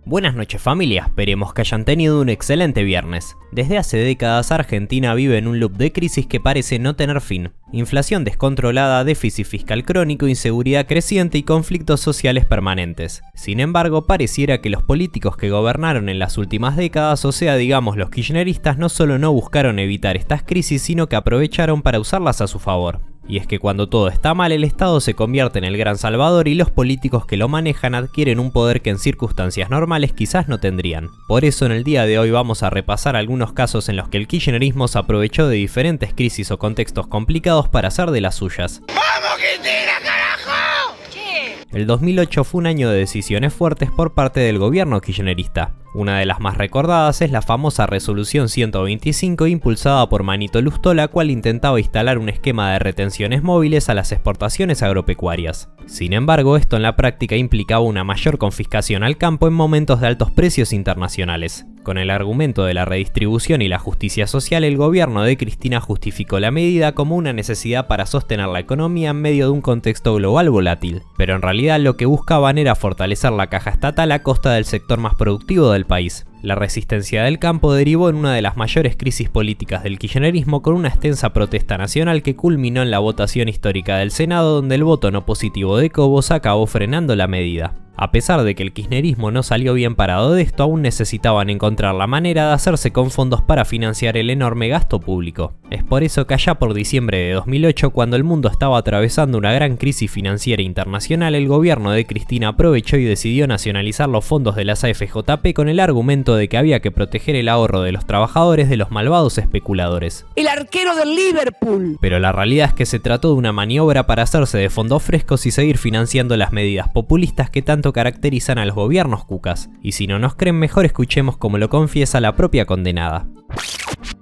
Buenas noches familia, esperemos que hayan tenido un excelente viernes. Desde hace décadas Argentina vive en un loop de crisis que parece no tener fin. Inflación descontrolada, déficit fiscal crónico, inseguridad creciente y conflictos sociales permanentes. Sin embargo, pareciera que los políticos que gobernaron en las últimas décadas, o sea digamos los kirchneristas, no solo no buscaron evitar estas crisis, sino que aprovecharon para usarlas a su favor. Y es que cuando todo está mal, el Estado se convierte en el gran salvador y los políticos que lo manejan adquieren un poder que en circunstancias normales quizás no tendrían. Por eso en el día de hoy vamos a repasar algunos casos en los que el kirchnerismo se aprovechó de diferentes crisis o contextos complicados para hacer de las suyas. ¡Vamos, Cristina, carajo! ¿Qué? El 2008 fue un año de decisiones fuertes por parte del gobierno kirchnerista. Una de las más recordadas es la famosa Resolución 125 impulsada por Manito Lustó, la cual intentaba instalar un esquema de retenciones móviles a las exportaciones agropecuarias. Sin embargo, esto en la práctica implicaba una mayor confiscación al campo en momentos de altos precios internacionales. Con el argumento de la redistribución y la justicia social, el gobierno de Cristina justificó la medida como una necesidad para sostener la economía en medio de un contexto global volátil. Pero en realidad lo que buscaban era fortalecer la caja estatal a costa del sector más productivo del país. La resistencia del campo derivó en una de las mayores crisis políticas del kirchnerismo, con una extensa protesta nacional que culminó en la votación histórica del Senado, donde el voto no positivo de Cobos acabó frenando la medida. A pesar de que el kirchnerismo no salió bien parado de esto, aún necesitaban encontrar la manera de hacerse con fondos para financiar el enorme gasto público. Es por eso que allá por diciembre de 2008, cuando el mundo estaba atravesando una gran crisis financiera internacional, el gobierno de Cristina aprovechó y decidió nacionalizar los fondos de las AFJP con el argumento de que había que proteger el ahorro de los trabajadores de los malvados especuladores. El arquero del Liverpool. Pero la realidad es que se trató de una maniobra para hacerse de fondos frescos y seguir financiando las medidas populistas que tanto caracterizan a los gobiernos cucas. Y si no nos creen, mejor escuchemos cómo lo confiesa la propia condenada.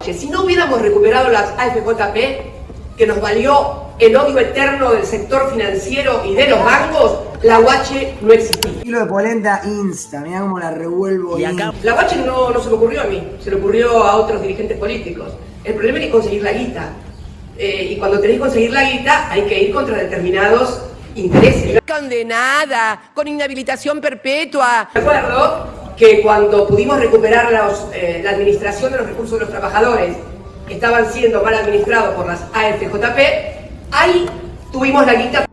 Si no hubiéramos recuperado las AFJP, que nos valió el odio eterno del sector financiero y de los bancos, la Guache no existía. Kilo de polenta insta, mirá cómo la revuelvo. Y acá, la Guache no se me ocurrió a mí, se le ocurrió a otros dirigentes políticos. El problema es que conseguir la guita. Y cuando tenés que conseguir la guita, hay que ir contra determinados intereses. Condenada, con inhabilitación perpetua. Recuerdo que cuando pudimos recuperar la administración de los recursos de los trabajadores que estaban siendo mal administrados por las AFJP, ahí tuvimos la guita.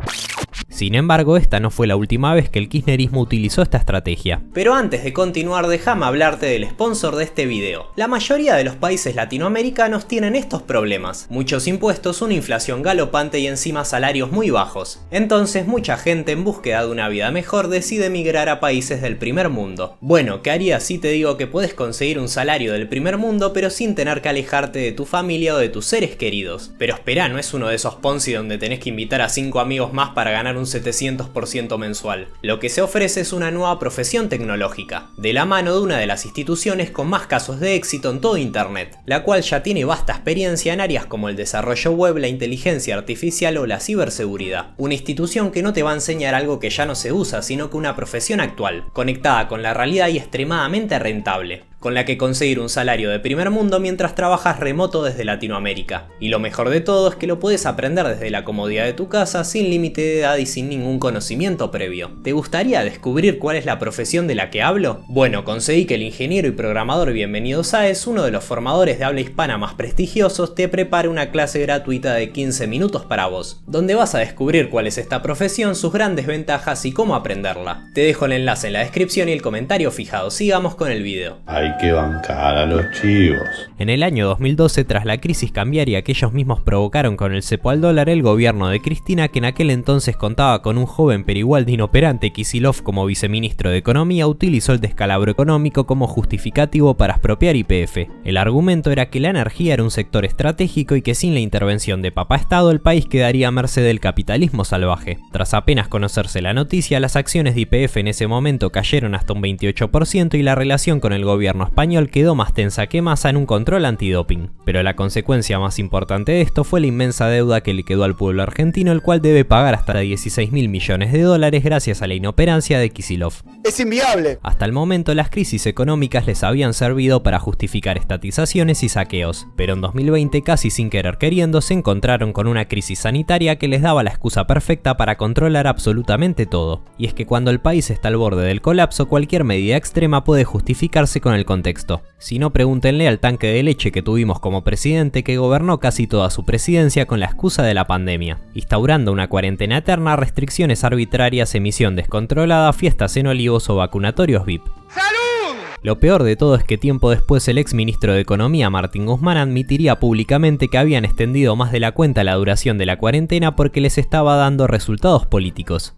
Sin embargo, esta no fue la última vez que el kirchnerismo utilizó esta estrategia. Pero antes de continuar, déjame hablarte del sponsor de este video. La mayoría de los países latinoamericanos tienen estos problemas: muchos impuestos, una inflación galopante y encima salarios muy bajos. Entonces mucha gente en búsqueda de una vida mejor decide emigrar a países del primer mundo. Bueno, ¿qué harías si te digo que puedes conseguir un salario del primer mundo pero sin tener que alejarte de tu familia o de tus seres queridos? Pero espera, no es uno de esos Ponzi donde tenés que invitar a 5 amigos más para ganar un 700% mensual. Lo que se ofrece es una nueva profesión tecnológica, de la mano de una de las instituciones con más casos de éxito en todo internet, la cual ya tiene vasta experiencia en áreas como el desarrollo web, la inteligencia artificial o la ciberseguridad. Una institución que no te va a enseñar algo que ya no se usa, sino que una profesión actual, conectada con la realidad y extremadamente rentable, con la que conseguir un salario de primer mundo mientras trabajas remoto desde Latinoamérica. Y lo mejor de todo es que lo puedes aprender desde la comodidad de tu casa, sin límite de edad y sin ningún conocimiento previo. ¿Te gustaría descubrir cuál es la profesión de la que hablo? Bueno, conseguí que el ingeniero y programador Bienvenido Sáez, uno de los formadores de habla hispana más prestigiosos, te prepare una clase gratuita de 15 minutos para vos, donde vas a descubrir cuál es esta profesión, sus grandes ventajas y cómo aprenderla. Te dejo el enlace en la descripción y el comentario fijado. Sigamos con el video. Hay que bancar a los chivos. En el año 2012, tras la crisis cambiaria que ellos mismos provocaron con el cepo al dólar, el gobierno de Cristina, que en aquel entonces contaba con un joven pero igual de inoperante Kicillof como viceministro de Economía, utilizó el descalabro económico como justificativo para expropiar YPF. El argumento era que la energía era un sector estratégico y que sin la intervención de Papá Estado el país quedaría a merced del capitalismo salvaje. Tras apenas conocerse la noticia, las acciones de YPF en ese momento cayeron hasta un 28% y la relación con el gobierno gobierno español quedó más tensa que masa en un control antidoping. Pero la consecuencia más importante de esto fue la inmensa deuda que le quedó al pueblo argentino, el cual debe pagar hasta 16.000 millones de dólares gracias a la inoperancia de Kicillof. ¡Es inviable! Hasta el momento las crisis económicas les habían servido para justificar estatizaciones y saqueos, pero en 2020 casi sin querer queriendo se encontraron con una crisis sanitaria que les daba la excusa perfecta para controlar absolutamente todo. Y es que cuando el país está al borde del colapso, cualquier medida extrema puede justificarse con el contexto. Si no, pregúntenle al tanque de leche que tuvimos como presidente, que gobernó casi toda su presidencia con la excusa de la pandemia, instaurando una cuarentena eterna, restricciones arbitrarias, emisión descontrolada, fiestas en olivos o vacunatorios VIP. ¡Salud! Lo peor de todo es que tiempo después el ex ministro de Economía Martín Guzmán admitiría públicamente que habían extendido más de la cuenta la duración de la cuarentena porque les estaba dando resultados políticos.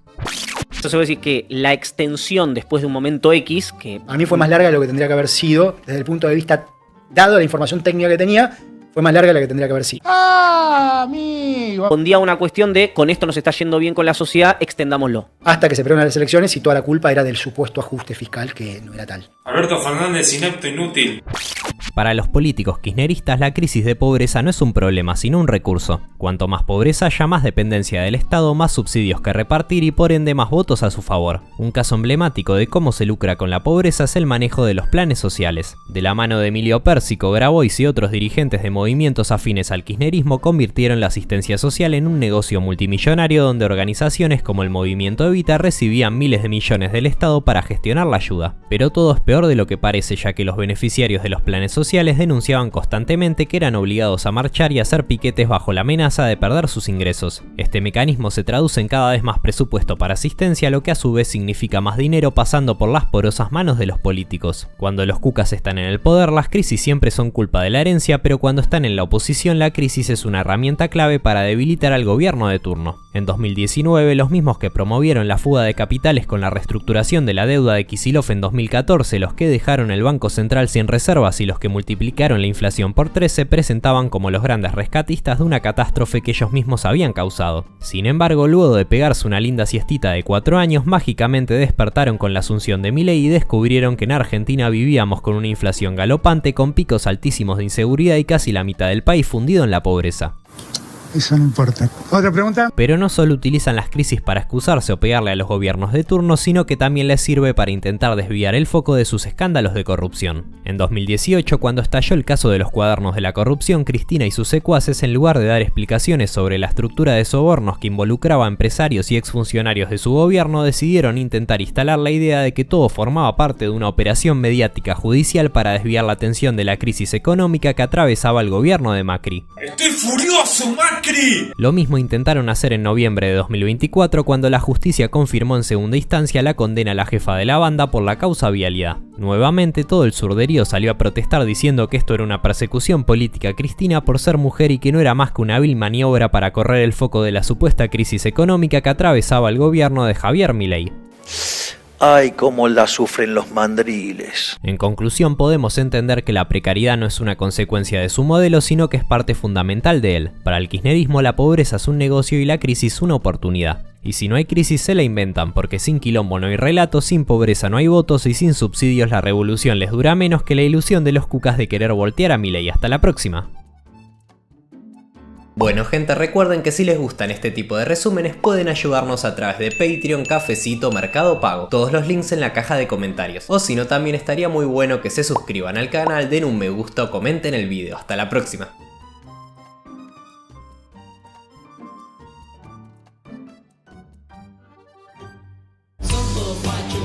Entonces voy a decir que la extensión después de un momento X, que A mí fue más larga de lo que tendría que haber sido, desde el punto de vista, dado la información técnica que tenía, fue más larga de la que tendría que haber sido. respondía a una cuestión de con esto nos está yendo bien con la sociedad, extendámoslo. Hasta que se perdieron las elecciones y toda la culpa era del supuesto ajuste fiscal, que no era tal. Alberto Fernández, inepto, inútil. Para los políticos kirchneristas, la crisis de pobreza no es un problema, sino un recurso. Cuanto más pobreza haya, más dependencia del Estado, más subsidios que repartir y por ende más votos a su favor. Un caso emblemático de cómo se lucra con la pobreza es el manejo de los planes sociales. De la mano de Emilio Pérsico, Grabois y otros dirigentes de movimientos afines al kirchnerismo, convirtieron la asistencia social en un negocio multimillonario donde organizaciones como el Movimiento Evita recibían miles de millones del Estado para gestionar la ayuda. Pero todo es peor de lo que parece, ya que los beneficiarios de los planes sociales denunciaban constantemente que eran obligados a marchar y hacer piquetes bajo la amenaza de perder sus ingresos. Este mecanismo se traduce en cada vez más presupuesto para asistencia, lo que a su vez significa más dinero pasando por las porosas manos de los políticos. Cuando los cucas están en el poder, las crisis siempre son culpa de la herencia, pero cuando están en la oposición, la crisis es una herramienta clave para debilitar al gobierno de turno. En 2019, los mismos que promovieron la fuga de capitales con la reestructuración de la deuda de Kicillof en 2014, los que dejaron el Banco Central sin reservas y los que multiplicaron la inflación por 3 se presentaban como los grandes rescatistas de una catástrofe que ellos mismos habían causado. Sin embargo, luego de pegarse una linda siestita de 4 años, mágicamente despertaron con la asunción de Milei y descubrieron que en Argentina vivíamos con una inflación galopante, con picos altísimos de inseguridad y casi la mitad del país fundido en la pobreza. Eso no importa. ¿Otra pregunta? Pero no solo utilizan las crisis para excusarse o pegarle a los gobiernos de turno, sino que también les sirve para intentar desviar el foco de sus escándalos de corrupción. En 2018, cuando estalló el caso de los cuadernos de la corrupción, Cristina y sus secuaces, en lugar de dar explicaciones sobre la estructura de sobornos que involucraba a empresarios y exfuncionarios de su gobierno, decidieron intentar instalar la idea de que todo formaba parte de una operación mediática judicial para desviar la atención de la crisis económica que atravesaba el gobierno de Macri. ¡Estoy furioso, Macri! Lo mismo intentaron hacer en noviembre de 2024 cuando la justicia confirmó en segunda instancia la condena a la jefa de la banda por la causa vialidad. Nuevamente todo el surderío salió a protestar diciendo que esto era una persecución política a Cristina por ser mujer y que no era más que una hábil maniobra para correr el foco de la supuesta crisis económica que atravesaba el gobierno de Javier Milei. ¡Ay, cómo la sufren los mandriles! En conclusión, podemos entender que la precariedad no es una consecuencia de su modelo, sino que es parte fundamental de él. Para el kirchnerismo, la pobreza es un negocio y la crisis una oportunidad. Y si no hay crisis, se la inventan, porque sin quilombo no hay relato, sin pobreza no hay votos y sin subsidios la revolución les dura menos que la ilusión de los cucas de querer voltear a Milei. Hasta la próxima. Bueno gente, recuerden que si les gustan este tipo de resúmenes pueden ayudarnos a través de Patreon, Cafecito, Mercado Pago. Todos los links en la caja de comentarios. O si no, también estaría muy bueno que se suscriban al canal, den un me gusta o comenten el video. Hasta la próxima. Son todos machos.